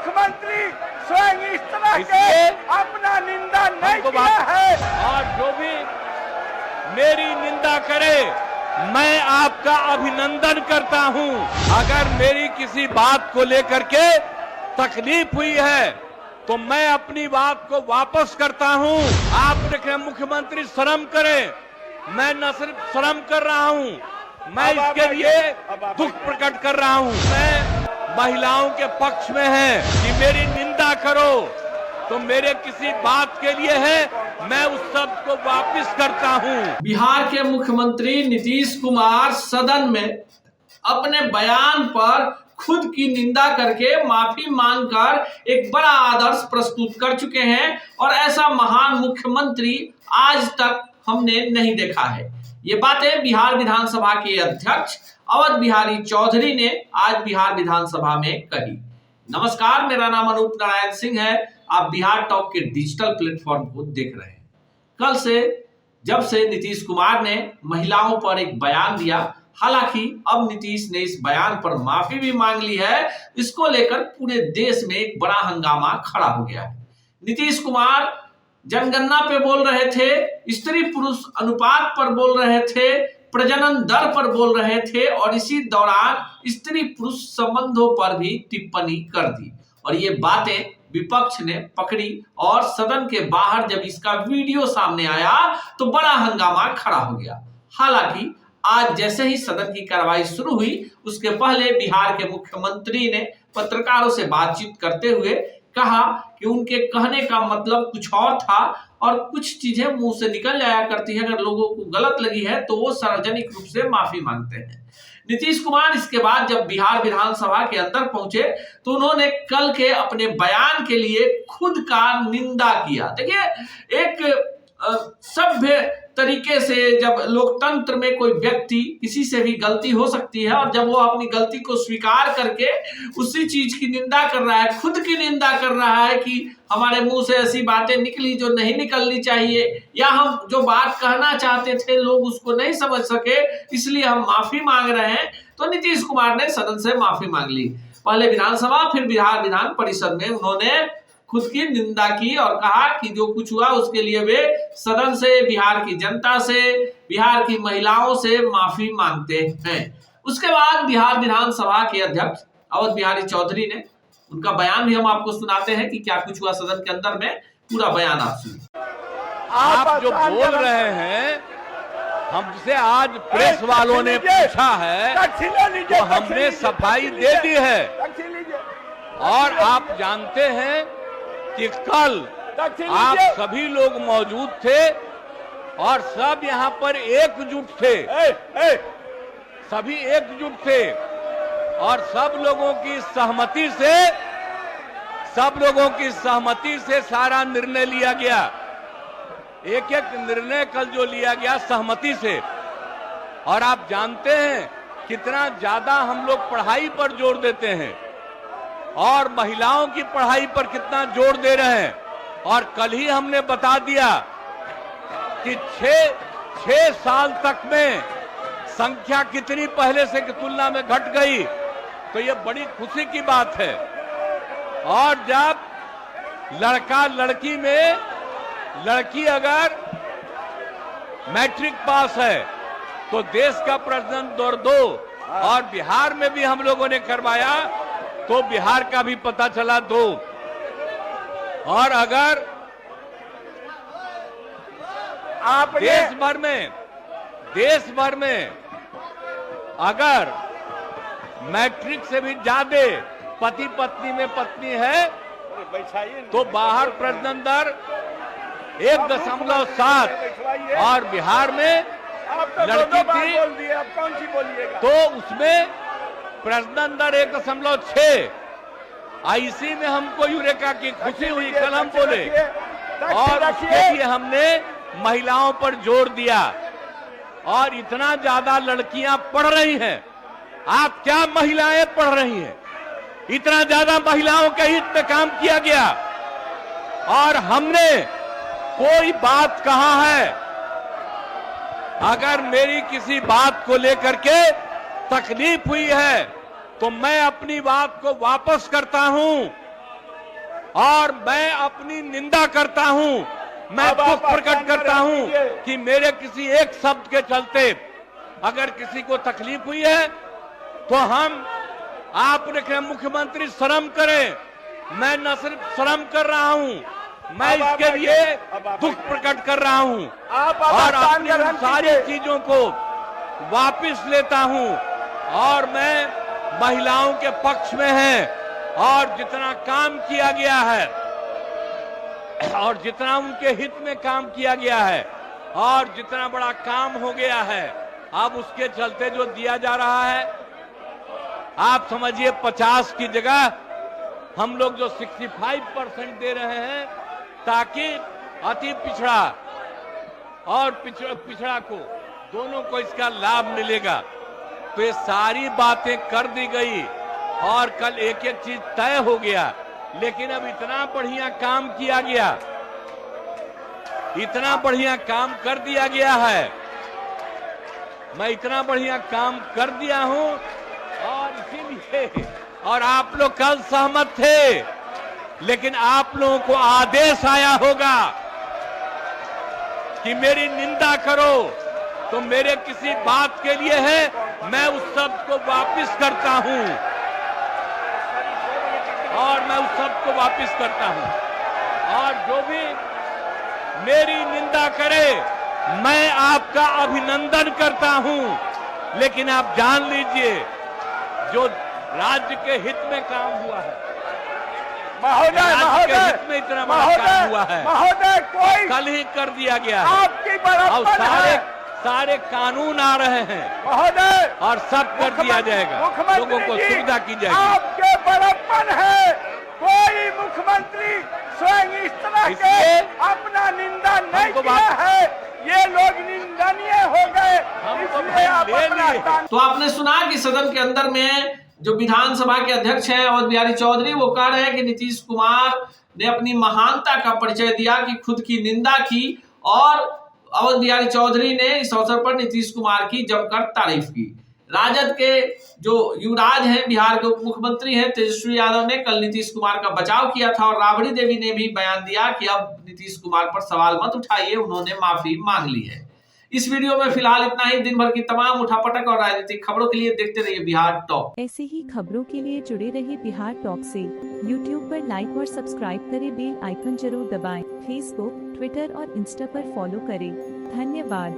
मुख्यमंत्री स्वयं इस तरह के अपना निंदा नहीं किया है। और जो भी मेरी निंदा करे मैं आपका अभिनंदन करता हूं। अगर मेरी किसी बात को लेकर के तकलीफ हुई है तो मैं अपनी बात को वापस करता हूं। आपने कहा मुख्यमंत्री शर्म करें, मैं न सिर्फ शर्म कर रहा हूं, मैं इसके लिए दुख प्रकट कर रहा हूं। मैं महिलाओं के पक्ष में है कि मेरी निंदा करो तो मेरे किसी बात के लिए है, मैं उस शब्द को वापस करता हूं। बिहार के मुख्यमंत्री नीतीश कुमार सदन में अपने बयान पर खुद की निंदा करके माफी मांगकर एक बड़ा आदर्श प्रस्तुत कर चुके हैं और ऐसा महान मुख्यमंत्री आज तक हमने नहीं देखा है। ये बातें बिहार विधानसभा के अध्यक्ष अवध बिहारी चौधरी ने आज बिहार विधानसभा में कही। नमस्कार, मेरा नाम अनूप नारायण सिंह है। आप बिहार टॉक के डिजिटल प्लेटफॉर्म को देख रहे हैं। कल से जब से नीतीश कुमार ने महिलाओं पर एक बयान दिया, हालांकि अब नीतीश ने इस बयान पर माफी भी मांग ली है, इसको लेकर पूरे देश में एक बड़ा हंगामा खड़ा हो गया है। नीतीश कुमार जनगणना पे बोल रहे थे, स्त्री पुरुष अनुपात पर बोल रहे थे, प्रजनन दर पर बोल रहे थे और इसी दौरान स्त्री पुरुष संबंधों पर भी टिप्पणी कर दी और ये बातें विपक्ष ने पकड़ी और सदन के बाहर जब इसका वीडियो सामने आया तो बड़ा हंगामा खड़ा हो गया। हालांकि आज जैसे ही सदन की कार्रवाई शुरू हुई उसके पहले बिहार के मुख्यमंत्री ने पत्रकारों से बातचीत करते हुए कहा कि उनके कहने का मतलब कुछ और था और कुछ चीजें मुंह से निकल जाया करती है, अगर लोगों को गलत लगी है तो वो सार्वजनिक रूप से माफी मांगते हैं। नीतीश कुमार इसके बाद जब बिहार विधानसभा के अंदर पहुंचे तो उन्होंने कल के अपने बयान के लिए खुद का निंदा किया। देखिए, एक सभ्य तरीके से जब लोकतंत्र में कोई व्यक्ति किसी से भी गलती हो सकती है और जब वो अपनी गलती को स्वीकार करके उसी चीज की निंदा कर रहा है, खुद की निंदा कर रहा है कि हमारे मुंह से ऐसी बातें निकली जो नहीं निकलनी चाहिए या हम जो बात कहना चाहते थे लोग उसको नहीं समझ सके इसलिए हम माफी मांग रहे हैं, तो नीतीश कुमार ने सदन से माफी मांग ली। पहले विधानसभा फिर बिहार विधान परिषद में उन्होंने खुद की निंदा की और कहा कि जो कुछ हुआ उसके लिए वे सदन से, बिहार की जनता से, बिहार की महिलाओं से माफी मांगते हैं। उसके बाद बिहार विधानसभा के अध्यक्ष अवध बिहारी चौधरी ने उनका बयान भी हम आपको सुनाते हैं कि क्या कुछ हुआ सदन के अंदर में, पूरा बयान आप सुनिए। आप जो बोल रहे हैं हमसे आज प्रेस वालों ने पूछा है तो हमने सफाई दे दी है और आप जानते हैं कि कल आप सभी लोग मौजूद थे और सब यहाँ पर एकजुट थे, सभी एकजुट थे और सब लोगों की सहमति से सारा निर्णय लिया गया। एक एक निर्णय कल जो लिया गया सहमति से। और आप जानते हैं कितना ज्यादा हम लोग पढ़ाई पर जोर देते हैं और महिलाओं की पढ़ाई पर कितना जोर दे रहे हैं। और कल ही हमने बता दिया कि 6 साल तक में संख्या कितनी पहले से की तुलना में घट गई, तो ये बड़ी खुशी की बात है। और जब लड़का लड़की में लड़की अगर मैट्रिक पास है तो देश का प्रजनन दर 2 और बिहार में भी हम लोगों ने करवाया तो बिहार का भी पता चला 2। और अगर आप देश भर में अगर मैट्रिक से भी ज्यादा पति पत्नी में पत्नी है तो बाहर प्रजनन दर 1.7 और बिहार में लड़की थी तो उसमें प्रजनन दर 1.6। इसी में हमको यूरेका की खुशी हुई, कल हम बोले और उसके लिए हमने महिलाओं पर जोर दिया और इतना ज्यादा लड़कियां पढ़ रही हैं। आप क्या महिलाएं पढ़ रही हैं, इतना ज्यादा महिलाओं के हित में काम किया गया और हमने कोई बात कहा है। अगर मेरी किसी बात को लेकर के तकलीफ हुई है तो मैं अपनी बात को वापस करता हूं। और मैं अपनी निंदा करता हूं, मैं अब आप दुख प्रकट आसान करता रहने हूं दीजिए। कि मेरे किसी एक शब्द के चलते अगर किसी को तकलीफ हुई है तो आपने कहा मुख्यमंत्री शर्म करें। मैं न सिर्फ शर्म कर रहा हूं, मैं अब आप इसके आइए, लिए अब आप दुख आइए। प्रकट कर रहा हूं आप और आसान अपनी उन ग्रहण सारी कीजिए। चीजों को वापस लेता हूं और मैं महिलाओं के पक्ष में है और जितना काम किया गया है और जितना उनके हित में काम किया गया है और जितना बड़ा काम हो गया है, अब उसके चलते जो दिया जा रहा है, आप समझिए 50 की जगह हम लोग जो 65% दे रहे हैं ताकि अति पिछड़ा और पिछड़ा को दोनों को इसका लाभ मिलेगा। तो ये सारी बातें कर दी गई और कल एक एक चीज तय हो गया। लेकिन अब इतना बढ़िया काम किया गया, इतना बढ़िया काम कर दिया गया है, मैं इतना बढ़िया काम कर दिया हूं और इसीलिए और आप लोग कल सहमत थे, लेकिन आप लोगों को आदेश आया होगा कि मेरी निंदा करो तो मेरे किसी बात के लिए है, मैं उस शब्द को वापस करता हूं और मैं उस शब्द को वापस करता हूं और जो भी मेरी निंदा करे मैं आपका अभिनंदन करता हूं। लेकिन आप जान लीजिए जो राज्य के हित में काम हुआ है, महोदय राज्य के महोदय हित में इतना बड़ा काम हुआ है, महोदय कोई कल ही कर दिया गया है आपकी और बड़प्पन है सारे कानून आ रहे हैं महोदय, और सब कर दिया जाएगा, लोगों को मुख्यमंत्री जी, सुविधा की जाएगी। आपके बड़प्पन है, कोई मुख्यमंत्री स्वयं इस तरह के इसलिए अपना निंदा नहीं हमको किया बात- है, ये लोग निंदनीय हो गए, हमको इसलिए आप ले अपना लिए। स्थान तो आपने सुना कि सदन के अंदर में जो विधानसभा के अध्यक्ष हैं अवध बिहारी चौधरी, वो कह रहे हैं कि नीतीश कुमार ने अपनी महानता का परिचय दिया कि खुद की निंदा की और अवध बिहारी चौधरी ने इस अवसर पर नीतीश कुमार की जमकर तारीफ की। राजद के जो युवराज हैं, बिहार के उप मुख्यमंत्री हैं तेजस्वी यादव ने कल नीतीश कुमार का बचाव किया था और राबड़ी देवी ने भी बयान दिया कि अब नीतीश कुमार पर सवाल मत उठाइए, उन्होंने माफी मांग ली है। इस वीडियो में फिलहाल इतना ही। दिन भर की तमाम उठापटक और राजनीतिक खबरों के लिए देखते रहिए बिहार टॉप। ऐसे ही खबरों के लिए जुड़े रहिए बिहार टॉप से। यूट्यूब पर लाइक और सब्सक्राइब करें, बेल आइकन जरूर दबाएं। फेसबुक, ट्विटर और इंस्टा पर फॉलो करें। धन्यवाद।